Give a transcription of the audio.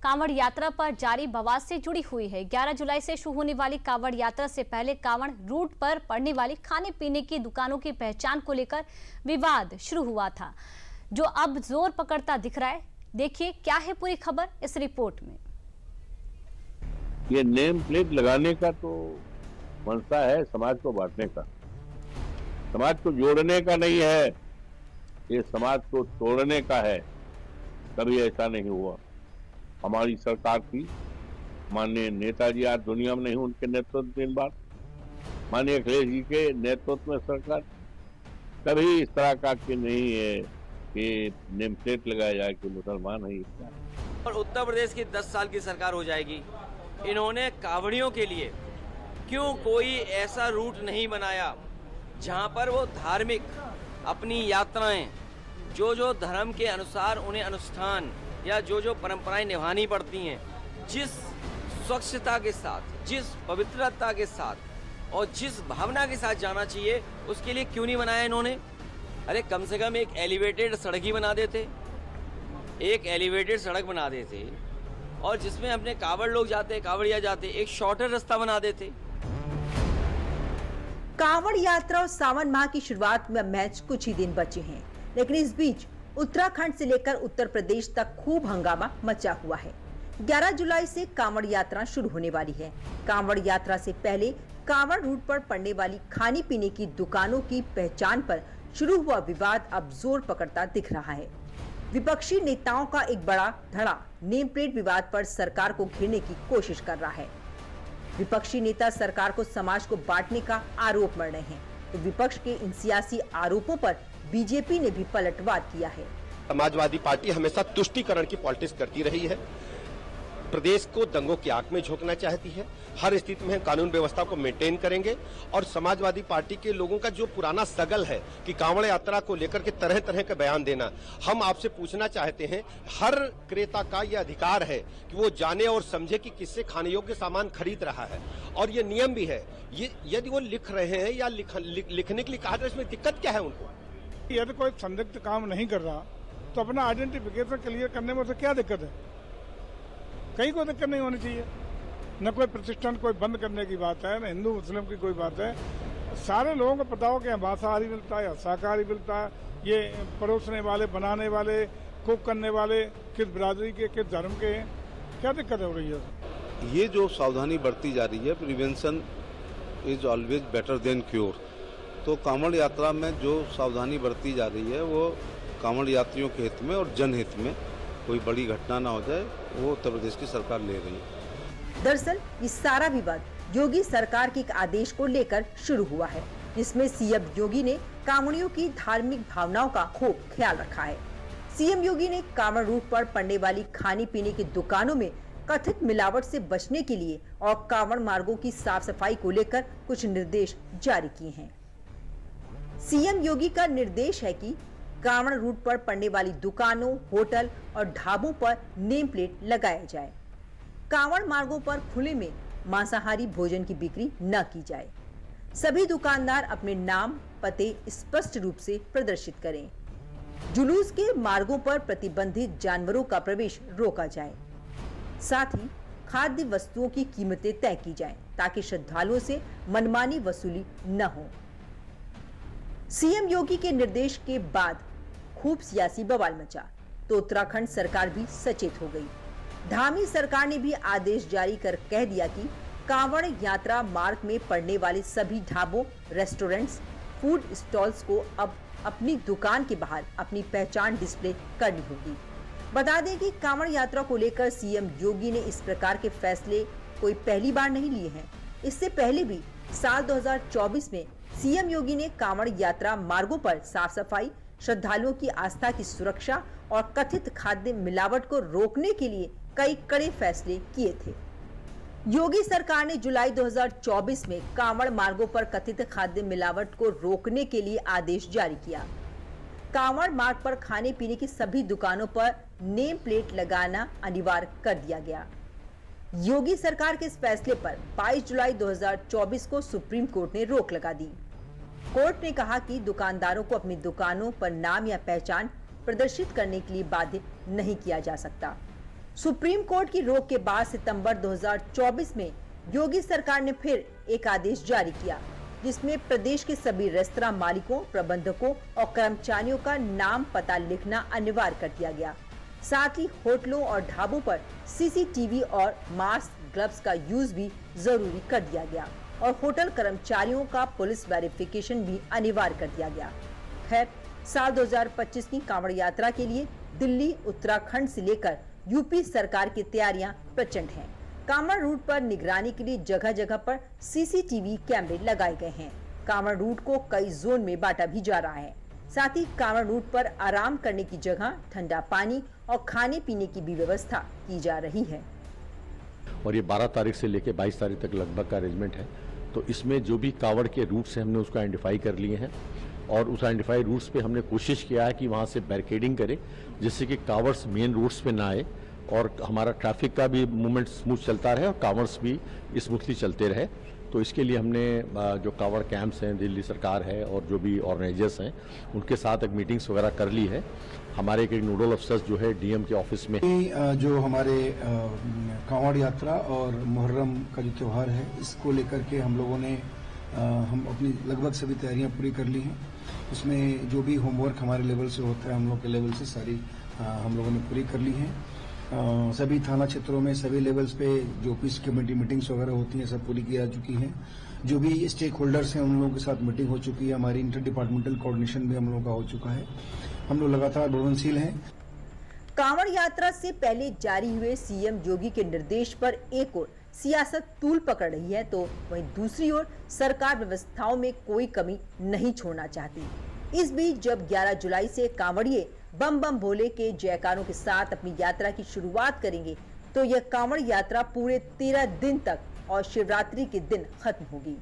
कांवड़ यात्रा पर जारी बवाल से जुड़ी हुई है। 11 जुलाई से शुरू होने वाली कांवड़ यात्रा से पहले कांवड़ रूट पर पड़ने वाली खाने पीने की दुकानों की पहचान को लेकर विवाद शुरू हुआ था, जो अब जोर पकड़ता दिख रहा है। देखिए क्या है पूरी खबर इस रिपोर्ट में। ये नेम प्लेट लगाने का तो मंशा है समाज को बांटने का, समाज को जोड़ने का नहीं है, ये समाज को तोड़ने का है। कभी ऐसा नहीं हुआ। हमारी सरकार की माननीय नेताजी आज दुनिया में नहीं, उनके नेतृत्व दिन बाद माननीय अखिलेश जी के नेतृत्व में सरकार कभी इस तरह का कि नहीं है कि नेम प्लेट लगाया जाए कि मुसलमान है। और उत्तर प्रदेश की 10 साल की सरकार हो जाएगी। इन्होंने कांवड़ियों के लिए क्यों कोई ऐसा रूट नहीं बनाया जहां पर वो धार्मिक अपनी यात्राएं जो धर्म के अनुसार उन्हें अनुष्ठान या जो परंपराएं निभानी पड़ती हैं, जिस स्वच्छता के साथ, जिस पवित्रता के साथ और जिस भावना के साथ जाना चाहिए, उसके लिए क्यों नहीं बनाया इन्होंने। अरे कम से कम एक एलिवेटेड सड़क ही बना देते, एक एलिवेटेड सड़क बना देते और जिसमें अपने कांवड़ लोग जाते, कांवड़िया जाते, एक शॉर्टर रास्ता बना देते। कांवड़ यात्रा और सावन माह की शुरुआत में मैच कुछ ही दिन बचे हैं, लेकिन इस बीच उत्तराखंड से लेकर उत्तर प्रदेश तक खूब हंगामा मचा हुआ है। 11 जुलाई से कांवड़ यात्रा शुरू होने वाली है। कांवड़ यात्रा से पहले कांवड़ रूट पर पड़ने वाली खाने पीने की दुकानों की पहचान पर शुरू हुआ विवाद अब जोर पकड़ता दिख रहा है। विपक्षी नेताओं का एक बड़ा धड़ा नेम प्लेट विवाद पर सरकार को घेरने की कोशिश कर रहा है। विपक्षी नेता सरकार को समाज को बांटने का आरोप मढ़ रहे हैं, तो विपक्ष के इन सियासी आरोपों पर बीजेपी ने भी पलटवार किया है। समाजवादी पार्टी हमेशा तुष्टीकरण की पॉलिटिक्स करती रही है, प्रदेश को दंगों की आंख में झोंकना चाहती है। हर स्थिति में कानून व्यवस्था को मेंटेन करेंगे और समाजवादी पार्टी के लोगों का जो पुराना सगल है कि कांवड़ यात्रा को लेकर के तरह तरह के बयान देना, हम आपसे पूछना चाहते हैं, हर क्रेता का यह अधिकार है कि वो जाने और समझे कि किससे खाने योग्य सामान खरीद रहा है, और ये नियम भी है। ये यदि वो लिख रहे हैं या लिखने के लिए कहा, तो इसमें दिक्कत क्या है उनको? यदि कोई संदिग्ध काम नहीं कर रहा तो अपना आइडेंटिफिकेशन क्लियर करने में उसे क्या दिक्कत है? कहीं कोई दिक्कत नहीं होनी चाहिए। न कोई प्रतिष्ठान कोई बंद करने की बात है, न हिंदू मुस्लिम की कोई बात है। सारे लोगों को पता हो कि मांसाहारी मिलता है या शाकाहारी मिलता है, ये परोसने वाले, बनाने वाले, कुक करने वाले किस बिरादरी के, किस धर्म के हैं, क्या दिक्कत हो रही है? ये जो सावधानी बरती जा रही है, prevention is always better than cure. तो कांवड़ यात्रा में जो सावधानी बरती जा रही है वो कांवड़ यात्रियों के हित में और जनहित में कोई बड़ी घटना ना हो जाए, वो उत्तर प्रदेश की सरकार ले रही है। दरअसल ये सारा विवाद योगी सरकार के एक आदेश को लेकर शुरू हुआ है, जिसमें सीएम योगी ने कांवड़ियों की धार्मिक भावनाओं का खूब ख्याल रखा है। सीएम योगी ने कांवड़ रूट पर पड़ने वाली खाने पीने की दुकानों में कथित मिलावट से बचने के लिए और कांवड़ मार्गों की साफ सफाई को लेकर कुछ निर्देश जारी किए हैं। सीएम योगी का निर्देश है कि कांवड़ रूट पर पड़ने वाली दुकानों, होटल और ढाबों पर नेम प्लेट लगाया जाए। कांवड़ मार्गों पर खुले में मांसाहारी भोजन की बिक्री न की जाए। सभी दुकानदार अपने नाम, पते स्पष्ट रूप से प्रदर्शित करें। जुलूस के मार्गों पर प्रतिबंधित जानवरों का प्रवेश रोका जाए। साथ ही खाद्य वस्तुओं की कीमतें तय की जाएं, ताकि श्रद्धालुओं से मनमानी वसूली न हो। सीएम योगी के निर्देश के बाद खूब सियासी बवाल मचा, तो उत्तराखंड सरकार भी सचेत हो गई। धामी सरकार ने भी आदेश जारी कर कह दिया कि कांवड़ यात्रा मार्ग में पड़ने वाले सभी ढाबों, रेस्टोरेंट्स, फूड स्टॉल्स को अब अपनी दुकान के बाहर अपनी पहचान डिस्प्ले करनी होगी। बता दें कि कांवड़ यात्रा को लेकर सीएम योगी ने इस प्रकार के फैसले कोई पहली बार नहीं लिए हैं। इससे पहले भी साल 2024 में सीएम योगी ने कांवड़ यात्रा मार्गों पर साफ सफाई, श्रद्धालुओं की आस्था की सुरक्षा और कथित खाद्य मिलावट को रोकने के लिए कई कड़े फैसले किए थे। योगी सरकार ने जुलाई 2024 में कांवड़ मार्गों पर कथित खाद्य मिलावट को रोकने के लिए आदेश जारी किया। कांवड़ मार्ग पर खाने पीने की सभी दुकानों पर नेम प्लेट लगाना अनिवार्य कर दिया गया। योगी सरकार के इस फैसले पर 22 जुलाई 2024 को सुप्रीम कोर्ट ने रोक लगा दी। कोर्ट ने कहा कि दुकानदारों को अपनी दुकानों पर नाम या पहचान प्रदर्शित करने के लिए बाध्य नहीं किया जा सकता। सुप्रीम कोर्ट की रोक के बाद सितंबर 2024 में योगी सरकार ने फिर एक आदेश जारी किया, जिसमें प्रदेश के सभी रेस्तरां मालिकों, प्रबंधकों और कर्मचारियों का नाम पता लिखना अनिवार्य कर दिया गया। साथ ही होटलों और ढाबों पर सीसीटीवी और मास्क, ग्लव्स का यूज भी जरूरी कर दिया गया और होटल कर्मचारियों का पुलिस वेरिफिकेशन भी अनिवार्य कर दिया गया। खैर, साल 2025 की कांवड़ यात्रा के लिए दिल्ली, उत्तराखंड से लेकर यूपी सरकार की तैयारियां प्रचंड हैं। कांवड़ रूट पर निगरानी के लिए जगह जगह पर सीसीटीवी कैमरे लगाए गए हैं। कांवड़ रूट को कई जोन में बांटा भी जा रहा है। साथ ही कांवड़ रूट पर आराम करने की जगह, ठंडा पानी और खाने पीने की भी व्यवस्था की जा रही है। और ये 12 तारीख से लेकर 22 तारीख तक लगभग का अरेंजमेंट है। तो इसमें जो भी कांवड़ के रूट्स हैं हमने उसको आइडेंटिफाई कर लिए हैं और उस आइडेंटिफाई रूट्स पे हमने कोशिश किया है कि वहाँ से बैरिकेडिंग करें, जिससे कि कांवर्स मेन रूट्स पे ना आए और हमारा ट्रैफिक का भी मूवमेंट स्मूथ चलता रहे और कांवर्स भी स्मूथली चलते रहे। तो इसके लिए हमने जो कांवड़ कैंप्स हैं, दिल्ली सरकार है और जो भी ऑर्गेनाइजर्स हैं उनके साथ एक मीटिंग्स वगैरह कर ली है। हमारे एक नोडल अफसर्स जो है डीएम के ऑफिस में। जो हमारे कांवड़ यात्रा और मुहर्रम का जो त्यौहार है, इसको लेकर के हम लोगों ने हम अपनी लगभग सभी तैयारियां पूरी कर ली हैं। उसमें जो भी होमवर्क हमारे लेवल से होता है, हम लोग के लेवल से सारी हम लोगों ने पूरी कर ली हैं। सभी थाना क्षेत्रों में सभी लेवल्स पे जो पीस कमेटी मीटिंग्स वगैरह होती हैं सब पूरी की जा चुकी हैं। जो भी स्टेक होल्डर्स हैं उन लोगों के साथ मीटिंग हो चुकी है। हमारी इंटर डिपार्टमेंटल कोऑर्डिनेशन भी हम लोगों का हो चुका है। हम लोग लगातार प्रवनशील हैं। कांवड़ यात्रा से पहले जारी हुए सीएम योगी के निर्देश पर एक ओर सियासत तूल पकड़ रही है, तो वहीं दूसरी ओर सरकार व्यवस्थाओं में कोई कमी नहीं छोड़ना चाहती। इस बीच जब 11 जुलाई से कांवड़िए बम बम भोले के जयकारों के साथ अपनी यात्रा की शुरुआत करेंगे, तो यह कांवड़ यात्रा पूरे 13 दिन तक और शिवरात्रि के दिन खत्म होगी।